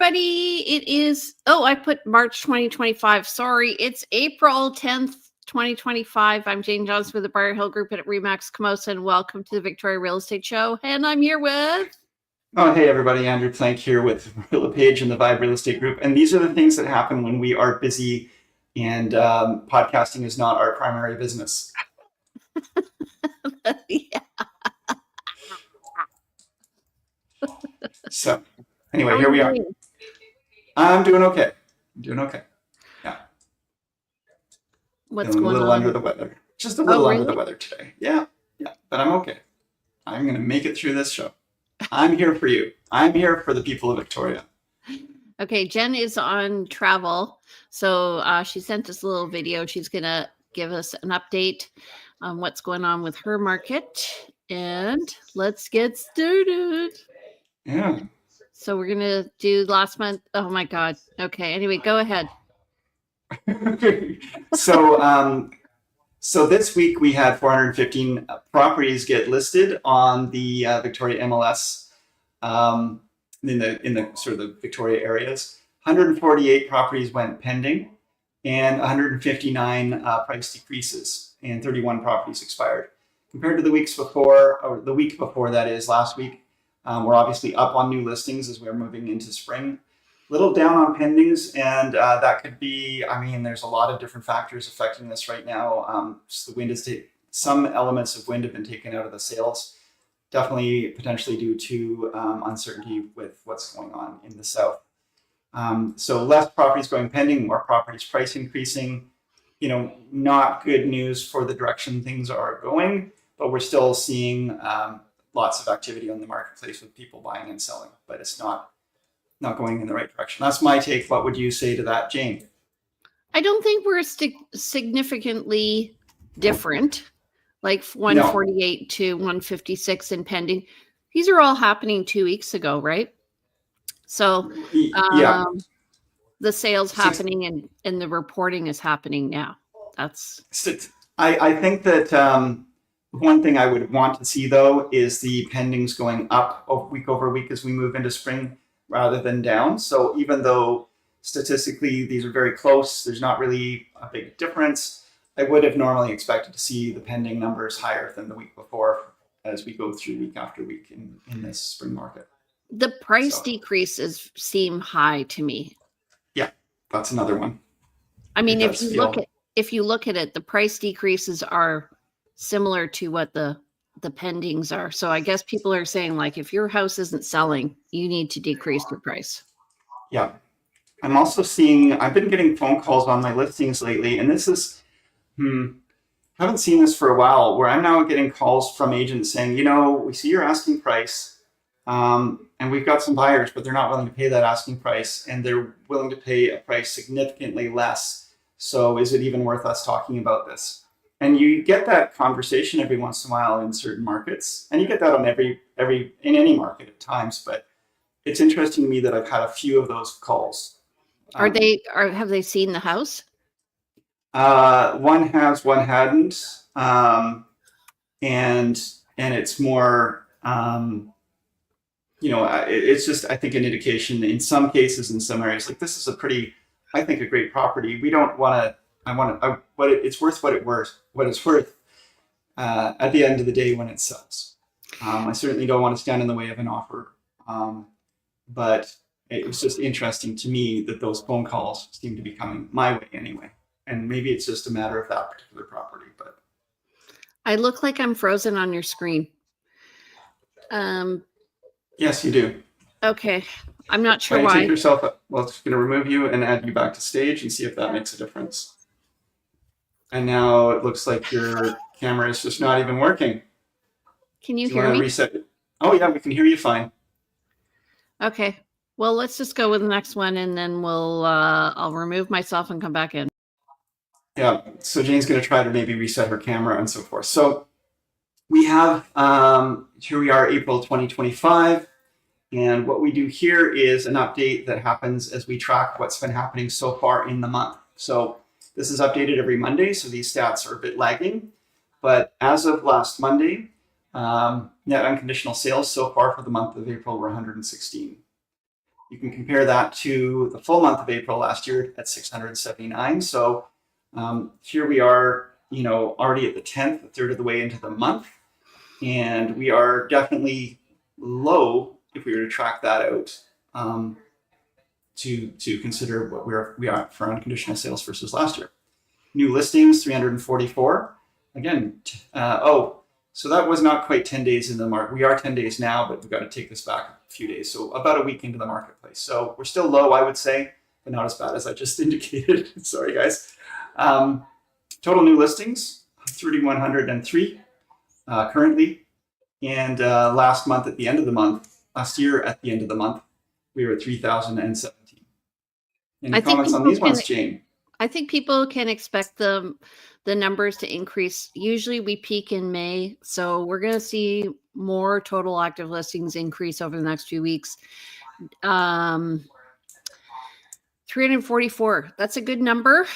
everybody. It is, I put March 2025. Sorry, it's April 10th, 2025. I'm Jane Johnson with the Briar Hill Group at Remax Camosa, and welcome to the Victoria Real Estate Show. And I'm here with... Oh, hey everybody, Andrew Plank here with RealPage and the Vibe Real Estate Group. And these are the things that happen when we are busy and podcasting is not our primary business. Yeah. So anyway, here we are. I'm doing okay. Yeah. What's Feeling going a little on? under the weather. Just a little under really? the weather today. Yeah, but I'm okay. I'm going to make it through this show. I'm here for you. I'm here for the people of Victoria. Okay, Jen is on travel, so she sent us a little video. She's going to give us an update on what's going on with her market, and let's get started. Yeah. So we're going to do last month. Oh my God. Okay, anyway, go ahead. So this week we had 415 properties get listed on the Victoria MLS in the sort of the Victoria areas. 148 properties went pending, and 159 price decreases, and 31 properties expired. Compared to the weeks before, or the week before, that is last week, we're obviously up on new listings as we're moving into spring. Little down on pendings, and that could be, there's a lot of different factors affecting this right now. The wind is some elements of wind have been taken out of the sales, definitely potentially due to uncertainty with what's going on in the south. So less properties going pending, more properties price increasing. Not good news for the direction things are going, but we're still seeing lots of activity on the marketplace with people buying and selling, but it's not going in the right direction. That's my take. What would you say to that, Jane? I don't think we're significantly different, like 148 to 156 in pending. These are all happening 2 weeks ago, right? So yeah, the sales happening and the reporting is happening now. I think that one thing I would want to see, though, is the pendings going up week over week as we move into spring, rather than down. So even though statistically these are very close, there's not really a big difference. I would have normally expected to see the pending numbers higher than the week before as we go through week after week in this spring market. The price decreases seem high to me. Yeah, that's another one. If you look at it, the price decreases are similar to what the pendings are. So I guess people are saying, like, if your house isn't selling, you need to decrease the price. Yeah. I'm also seeing, I've been getting phone calls on my listings lately, and this is, haven't seen this for a while, where I'm now getting calls from agents saying, we see your asking price, and we've got some buyers, but they're not willing to pay that asking price, and they're willing to pay a price significantly less. So is it even worth us talking about this? And you get that conversation every once in a while in certain markets, and you get that on in any market at times. But it's interesting to me that I've had a few of those calls. Have they seen the house? One has, one hadn't, and it's more, it's just, I think, an indication in some cases, in some areas, like this is a great property. We don't want to. It's worth what it's worth at the end of the day when it sells. I certainly don't want to stand in the way of an offer, but it was just interesting to me that those phone calls seem to be coming my way anyway. And maybe it's just a matter of that particular property. But I look like I'm frozen on your screen. Yes, you do. Okay, I'm not sure why. Take yourself up. Well, it's going to remove you and add you back to stage and see if that makes a difference. And now it looks like your camera is just not even working. Can you hear me? Reset it? Oh yeah, we can hear you fine. Okay. Well, let's just go with the next one, and then I'll remove myself and come back in. Yeah. So Jane's going to try to maybe reset her camera and so forth. So we have here we are, April 2025. And what we do here is an update that happens as we track what's been happening so far in the month. So this is updated every Monday, so these stats are a bit lagging. But as of last Monday, net unconditional sales so far for the month of April were 116. You can compare that to the full month of April last year at 679. So here we are, already at the 10th, a third of the way into the month. And we are definitely low if we were to track that out to consider what we are for unconditional sales versus last year. New listings, 344. Again, so that was not quite 10 days in the market. We are 10 days now, but we've got to take this back a few days. So about a week into the marketplace. So we're still low, I would say, but not as bad as I just indicated. Sorry, guys. Total new listings, 3,103 currently. And last year at the end of the month, we were at 3,017. Any comments on these ones, Jane? I think people can expect the numbers to increase. Usually we peak in May, so we're going to see more total active listings increase over the next few weeks. 344, that's a good number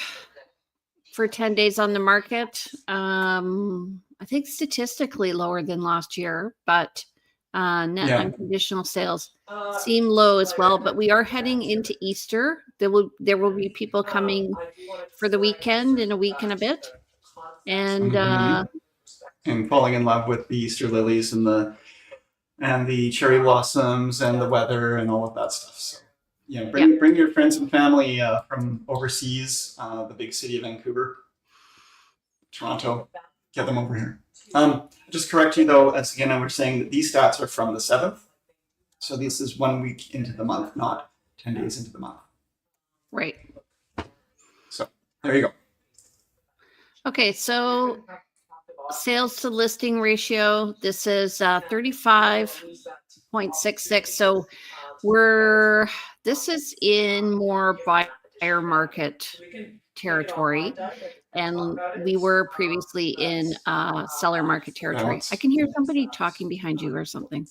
for 10 days on the market. I think statistically lower than last year, but net unconditional sales seem low as well. But we are heading into Easter. There will be people coming for the weekend in a week and a bit, and falling in love with the Easter lilies and the cherry blossoms and the weather and all of that stuff. So bring your friends and family from overseas, the big city of Vancouver, Toronto. Get them over here. Just correct you though, as again, we're saying that these stats are from the 7th. So this is 1 week into the month, not 10 days into the month. Right. So there you go. Okay, so sales to listing ratio, this is 35.66. So this is in more buyer market territory. And we were previously in seller market territory. I can hear somebody talking behind you or something.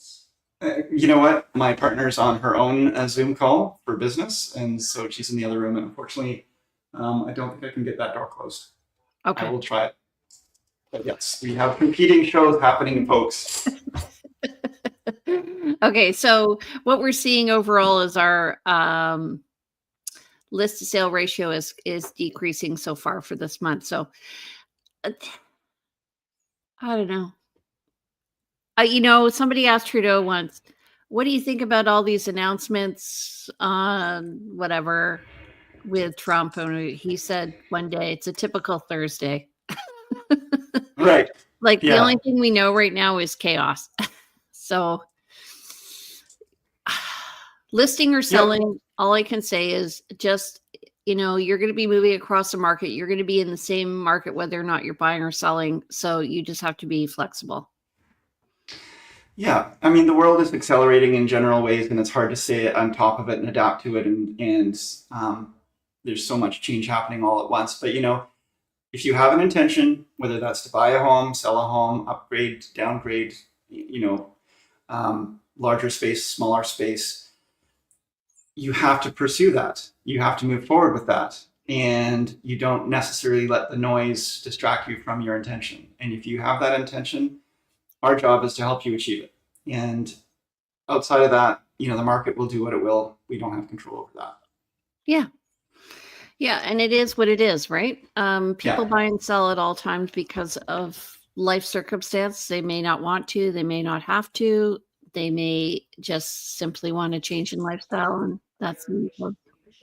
You know what? My partner's on her own Zoom call for business, and so she's in the other room. And unfortunately, I don't think I can get that door closed. Okay. I will try it. But yes, we have competing shows happening, folks. Okay, so what we're seeing overall is our list to sale ratio is decreasing so far for this month. So I don't know. Somebody asked Trudeau once, what do you think about all these announcements on whatever with Trump? And he said one day, it's a typical Thursday. Right. The only thing we know right now is chaos. So listing or selling, all I can say is just, you're going to be moving across the market. You're going to be in the same market, whether or not you're buying or selling. So you just have to be flexible. Yeah. I mean, the world is accelerating in general ways, and it's hard to stay on top of it and adapt to it. And there's so much change happening all at once. But, if you have an intention, whether that's to buy a home, sell a home, upgrade, downgrade, larger space, smaller space, you have to pursue that. You have to move forward with that. And you don't necessarily let the noise distract you from your intention. And if you have that intention, our job is to help you achieve it. And outside of that, the market will do what it will. We don't have control over that. Yeah. Yeah. And it is what it is, right? People buy and sell at all times because of life circumstance. They may not want to, they may not have to. They may just simply want to change in lifestyle, and that's usual.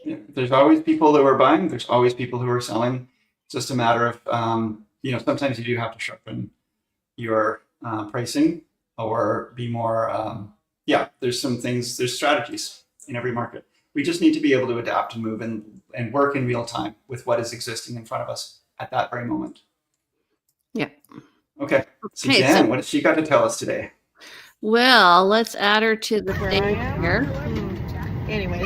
Yeah, there's always people who are buying. There's always people who are selling. It's just a matter of, sometimes you do have to sharpen your pricing or be more, there's some things, there's strategies in every market. We just need to be able to adapt and move and work in real time with what is existing in front of us at that very moment. Yeah. Okay. So Jan, what has she got to tell us today? Well, let's add her to the thing here. Anyways,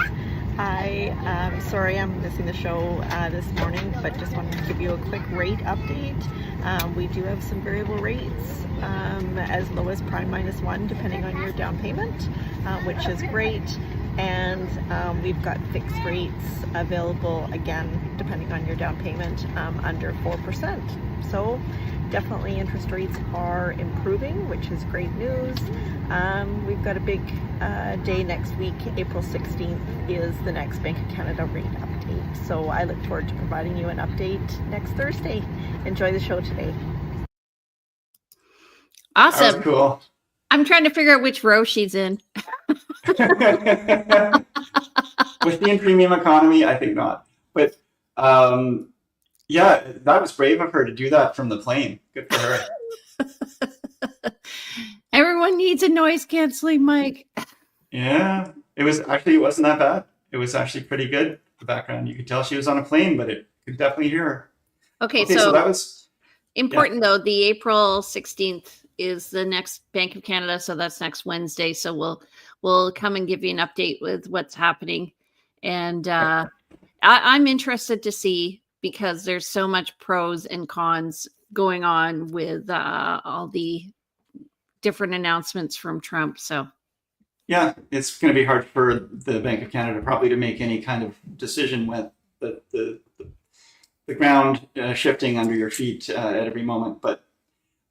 I'm sorry I'm missing the show this morning, but just wanted to give you a quick rate update. We do have some variable rates as low as prime -1, depending on your down payment, which is great. And we've got fixed rates available, again, depending on your down payment, under 4%. So definitely interest rates are improving, which is great news. We've got a big day next week. April 16th is the next Bank of Canada rate update. So I look forward to providing you an update next Thursday. Enjoy the show today. That Awesome. was cool. I'm trying to figure out which row she's in. With the premium economy, I think not. But yeah, that was brave of her to do that from the plane. Good for her. Everyone needs a noise canceling mic. Yeah, it wasn't that bad. It was actually pretty good. The background, you could tell she was on a plane, but it could dedefinitely hear her. Okay, So so that was important though, the April 16th is the next Bank of Canada, so that's next Wednesday. So we'll come and give you an update with what's happening. And I'm interested to see, because there's so much pros and cons going on with all the different announcements from Trump. So yeah, it's going to be hard for the Bank of Canada probably to make any kind of decision with the ground shifting under your feet at every moment. But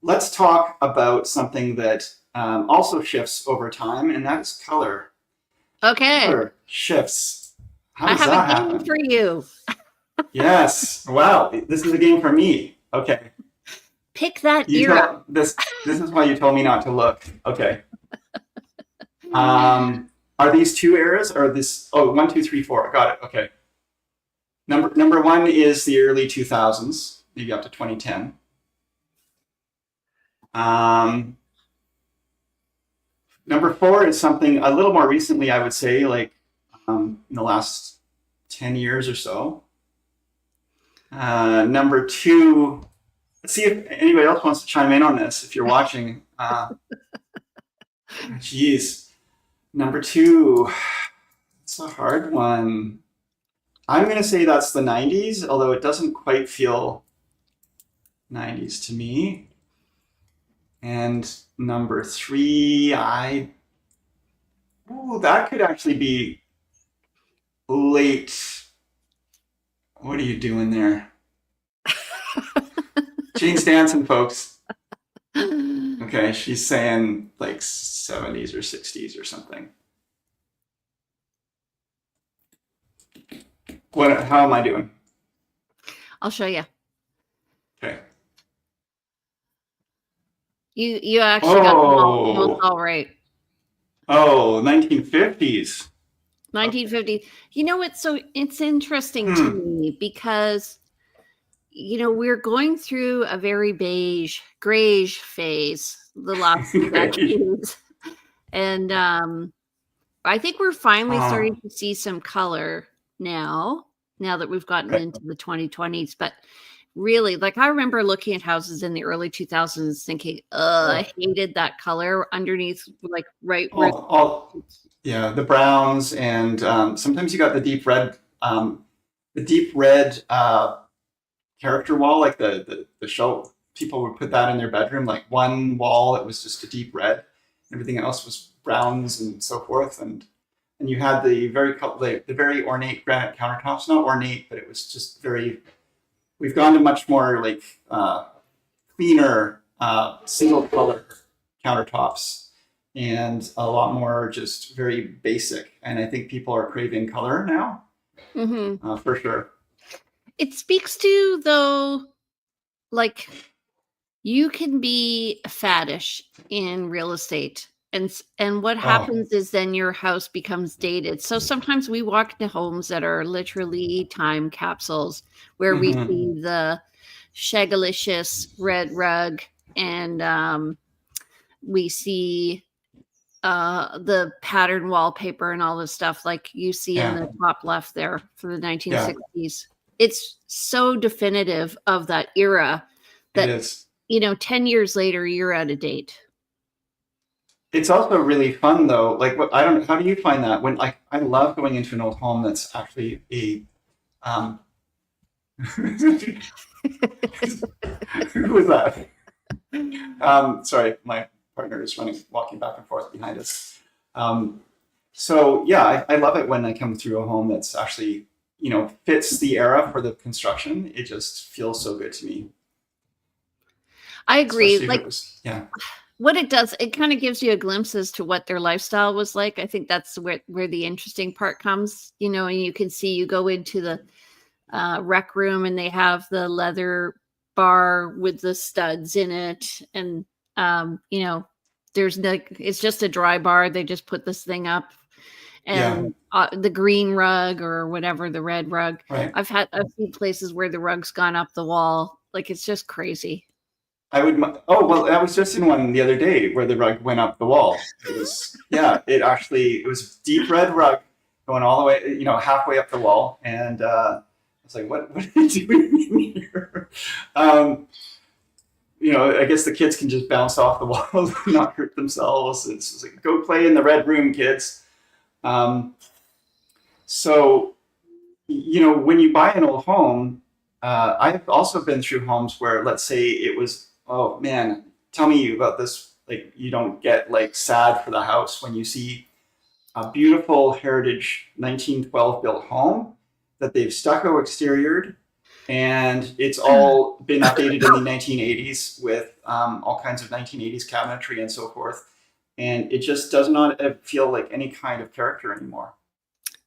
let's talk about something that also shifts over time, and that's color. okay, Color shifts. How I does have that a game happen? for you. Yes. Wow. This is a game for me. Okay. Pick that You era. this is why you told me not to look. Okay. Are these two eras or this? Oh, 1, 2, 3, 4. Got it. Okay. Number one is the early 2000s, maybe up to 2010. Number 4 is something a little more recently, I would say, like in the last 10 years or so. Number 2, let's see if anybody else wants to chime in on this if you're watching. Geez. Number 2, it's a hard one. I'm going to say that's the 90s, although it doesn't quite feel 90s to me. And number 3, that could actually be late. What are you doing there? Jane's dancing, folks. Okay, she's saying like 70s or 60s or something. How am I doing? I'll show you. Okay. You actually got them almost all right. Oh, 1950s. 1950. You know, it's interesting to me because, you know, we're going through a very grayish phase the last few decades. And I think we're finally starting to see some color now that we've gotten into the 2020s. But really, like, I remember looking at houses in the early 2000s thinking, I hated that color underneath, like yeah, the browns, and sometimes you got the deep red character wall, like the show. People would put that in their bedroom, like one wall that was just a deep red, everything else was browns and so forth, and you had the very ornate granite countertops. Not ornate, but it was just very. We've gone to much more like cleaner single color countertops, and a lot more just very basic. And I think people are craving color now, for sure. It speaks to, though, like, you can be faddish in real estate. And what happens is then your house becomes dated. So sometimes we walk into homes that are literally time capsules where we see the shagalicious red rug, and we see the pattern wallpaper and all this stuff like you see in the top left there for the 1960s. Yeah. It's so definitive of that era that, it is. 10 years later, you're out of date. It's also really fun though. Like, how do you find that when I love going into an old home that's actually a, who was that? Sorry, my partner is walking back and forth behind us. So yeah, I love it when I come through a home that's actually, fits the era for the construction. It just feels so good to me, I agree. especially if it Like was, yeah, what it does, it kind of gives you a glimpse as to what their lifestyle was like. I think that's where the interesting part comes, and you can see you go into the rec room and they have the leather bar with the studs in it. And, there's it's just a dry bar. They just put this thing up yeah, and the green rug or whatever, the red rug. right. I've seen places where the rug's gone up the wall. Like it's just crazy. Oh, well, I was just in one the other day where the rug went up the wall. It was, yeah, it was deep red rug going all the way, halfway up the wall. And I was like, what are you doing in here? I guess the kids can just bounce off the walls and not hurt themselves. It's just like, go play in the red room, kids. Um, so, when you buy an old home, I've also been through homes where, let's say it was, oh man, tell me about this. Like, you don't get like sad for the house when you see a beautiful heritage 1912 built home that they've stucco exteriored, and it's all been updated in the 1980s with all kinds of 1980s cabinetry and so forth. And it just does not feel like any kind of character anymore.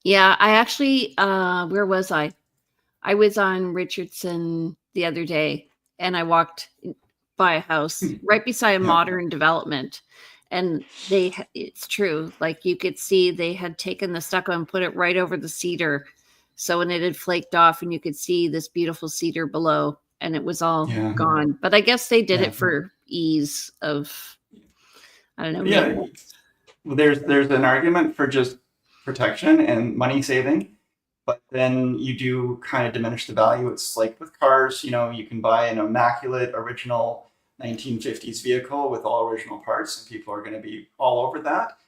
Yeah, I actually, where was I? I was on Richardson the other day and I walked by a house right beside a Yeah. modern development. And it's true. Like you could see they had taken the stucco and put it right over the cedar. So when it had flaked off and you could see this beautiful cedar below and it was all Yeah. gone. But I guess they did Yeah. it for ease of, I don't know. Yeah. maintenance. Well, there's an argument for just protection and money saving, but then you do kind of diminish the value. It's like with cars, you can buy an immaculate original 1950s vehicle with all original parts, and people are going to be all over that.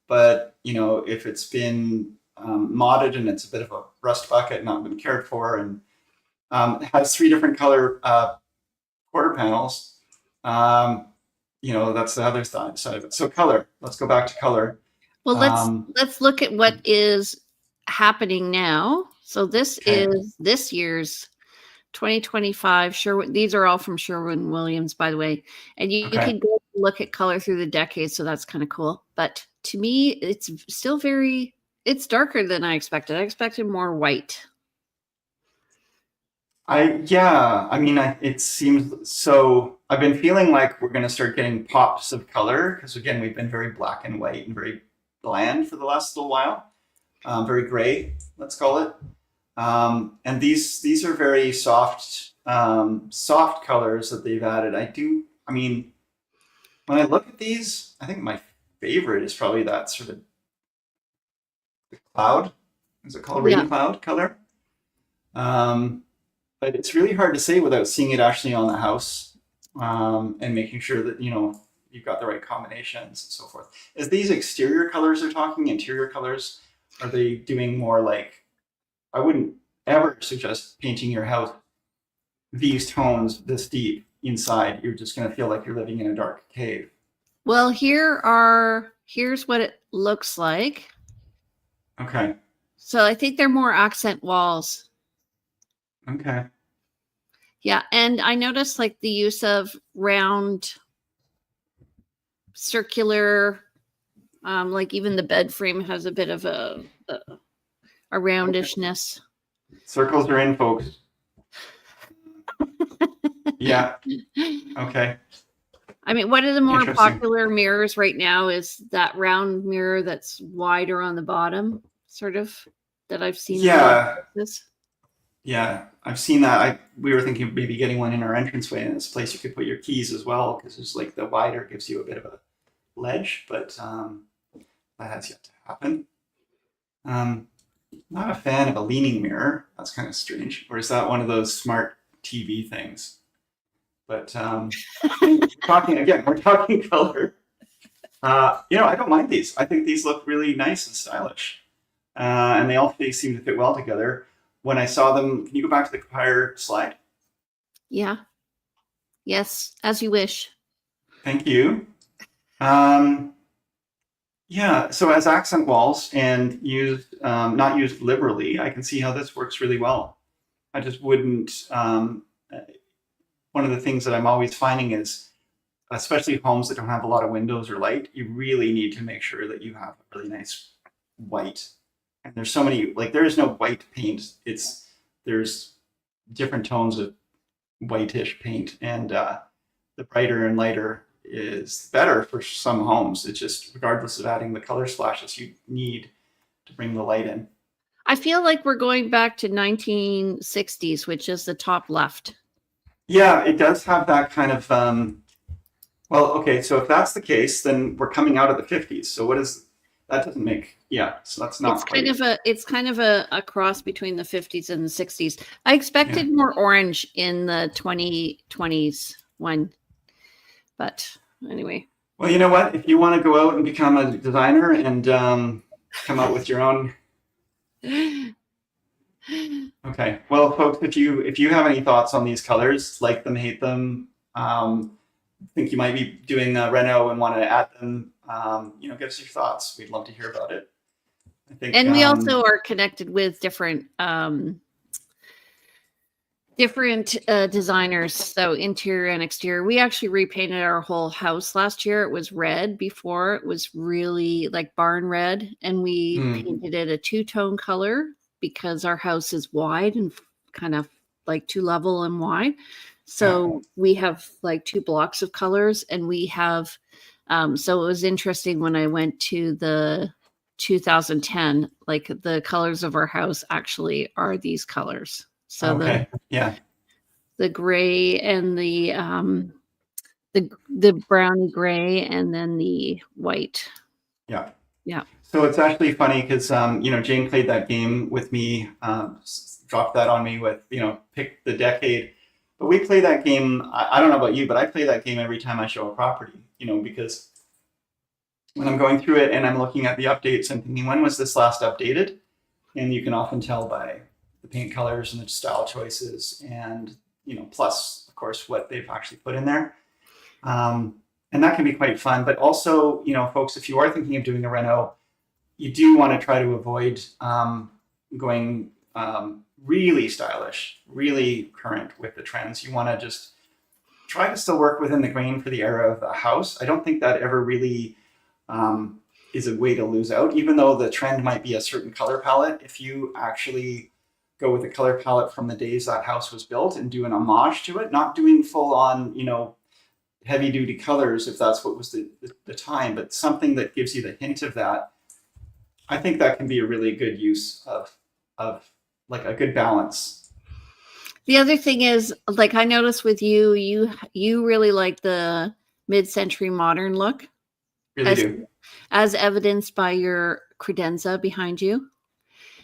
But if it's been modded and it's a bit of a rust bucket, not been cared for, and it has 3 different color quarter panels, that's the other side of it. So color. Let's go back to color. Well, let's look at what is happening now. So this Okay. is this year's 2025 Sherwin. These are all from Sherwin-Williams, by the way. And you Okay. can go look at color through the decades, so that's kind of cool. But to me, it's still it's darker than I expected. I expected more white. It seems so. I've been feeling like we're going to start getting pops of color because, again, we've been very black and white and very bland for the last little while. Very gray, let's call it. And these are very soft colors that they've added. When I look at these, I think my favorite is probably that sort of the cloud. Is it called rain Yeah. cloud color? But it's really hard to say without seeing it actually on the house, and making sure that you've got the right combinations and so forth. Is these exterior colors they're talking? Interior colors? Are they doing more like? I wouldn't ever suggest painting your house these tones this deep inside. You're just going to feel like you're living in a dark cave. Well, here's what it looks like. Okay. So I think they're more accent walls. Okay. Yeah, and I noticed like the use of round, circular, like even the bed frame has a bit of a roundishness. Circles are in, folks. Yeah. Okay. I mean, one of the more Interesting. popular mirrors right now is that round mirror that's wider on the bottom, sort of, that I've seen. Yeah. This. Yeah, I've seen that. We were thinking of maybe getting one in our entranceway, and it's a place you could put your keys as well, because it's like the wider gives you a bit of a ledge, but that has yet to happen. Not a fan of a leaning mirror. That's kind of strange. Or is that one of those smart TV things? But we're talking color. I don't mind these. I think these look really nice and stylish, and they all seem to fit well together. When I saw them, can you go back to the prior slide? Yeah. Yes, as you wish. Thank you. Yeah, so as accent walls and used, not used liberally, I can see how this works really well. I just wouldn't. One of the things that I'm always finding is, especially homes that don't have a lot of windows or light, you really need to make sure that you have a really nice white. And there's so many, like there is no white paint. There's different tones of whitish paint, and the brighter and lighter is better for some homes. It's just regardless of adding the color splashes you need to bring the light in. I feel like we're going back to 1960s, which is the top left. Yeah, it does have that kind of. Well, okay, so if that's the case, then we're coming out of the 50s. So what is that? Doesn't make, yeah. So that's not It's kind of a cross between the 50s and the 60s. I expected more orange in the 2020s one, but anyway. Well, you know what? If you want to go out and become a designer and come out with your own. Okay. Well, folks, if you have any thoughts on these colors, like them, hate them, think you might be doing a reno and want to add them, give us your thoughts. We'd love to hear about it. I think, and we also are connected with different designers, so interior and exterior. We actually repainted our whole house last year. It was red before. It was really like barn red, and we painted it a two-tone color because our house is wide and kind of like two level and wide. So we have like two blocks of colors, and we have so it was interesting when I went to the 2010, like the colors of our house actually are these colors. So the gray and the browny gray, and then the white. Yeah. Yeah. So it's actually funny because Jane played that game with me, dropped that on me with pick the decade. But we play that game. I don't know about you, but I play that game every time I show a property. Because when I'm going through it and I'm looking at the updates, I'm thinking, when was this last updated? And you can often tell by the paint colors and the style choices, and plus of course what they've actually put in there, and that can be quite fun. But also, folks, if you are thinking of doing a reno, you do want to try to avoid going really stylish, really current with the trends. You want to just try to still work within the grain for the era of the house. I don't think that ever really is a way to lose out, even though the trend might be a certain color palette. If you actually go with a color palette from the days that house was built and do an homage to it, not doing full on, heavy duty colors if that's what was the time, but something that gives you the hint of that. I think that can be a really good use of like a good balance. The other thing is, like I noticed with you really like the mid-century modern look. Really do. As evidenced by your credenza behind you.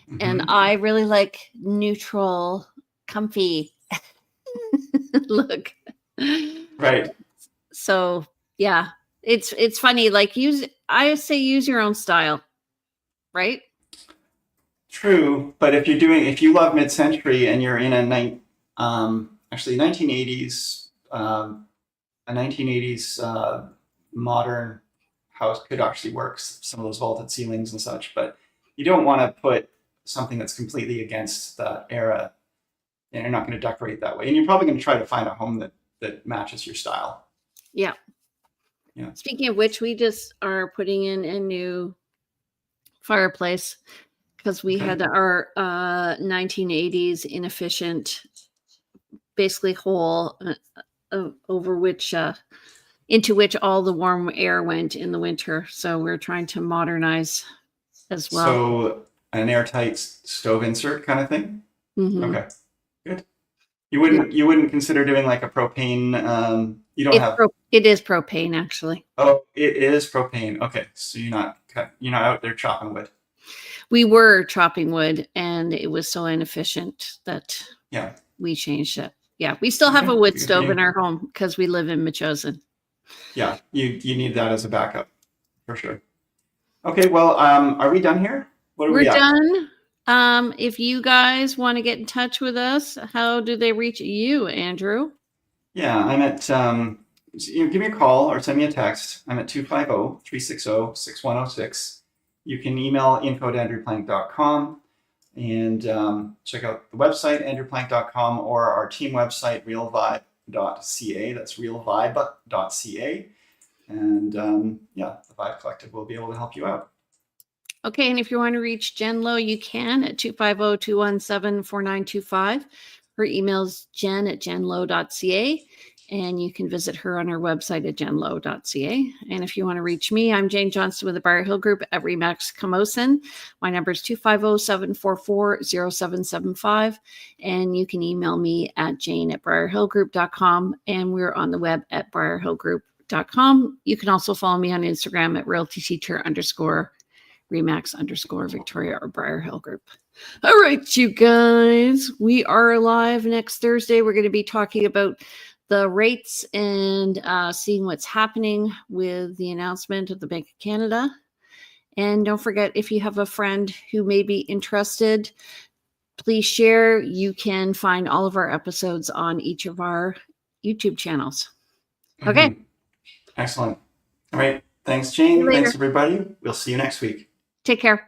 Mm-hmm. And I really like neutral, comfy look. Right. So yeah, it's funny. Like I say use your own style, right? True, but if you love mid-century and you're in a 1980s, a 1980s modern house could actually work, some of those vaulted ceilings and such, but you don't want to put something that's completely against that era, and you're not going to decorate that way. And you're probably going to try to find a home that matches your style. Yeah. Yeah. Speaking of which, we just are putting in a new fireplace because we had our 1980s inefficient, basically hole over which into which all the warm air went in the winter. So we're trying to modernize as well. So an airtight stove insert kind of thing. Mm-hmm. Okay, good. You wouldn't consider doing like a propane. It is propane actually. Oh, it is propane. Okay, so you're not out there chopping wood. We were chopping wood, and it was so inefficient that we changed it. Yeah, we still have a wood stove in our home because we live in Metchosin. Yeah, you need that as a backup for sure. Okay, well, are we done here? We're done. If you guys want to get in touch with us, how do they reach you, Andrew? Yeah, I'm at give me a call or send me a text. I'm at 250-360-6106. You can email info@andrewplank.com and check out the website, andrewplank.com, or our team website, realvibe.ca. That's realvibe.ca. And the Vibe Collective will be able to help you out. Okay, and if you want to reach Jen Lowe, you can at 250-217-4925. Her email is jen@jenlowe.ca, and you can visit her on her website at jenlowe.ca. And if you want to reach me, I'm Jane Johnston with the Briar Hill Group at Remax Camosun. My number is 250-744-0775, and you can email me at jane@briarhillgroup.com, and we're on the web at briarhillgroup.com. You can also follow me on Instagram at realtyteacher_Remax_Victoria or Briar Hill Group. All right, you guys, we are live next Thursday. We're going to be talking about the rates and seeing what's happening with the announcement of the Bank of Canada. And don't forget, if you have a friend who may be interested, please share. You can find all of our episodes on each of our YouTube channels. Okay. Excellent. All right. Thanks, Jane. See you later. Thanks, everybody. We'll see you next week. Take care.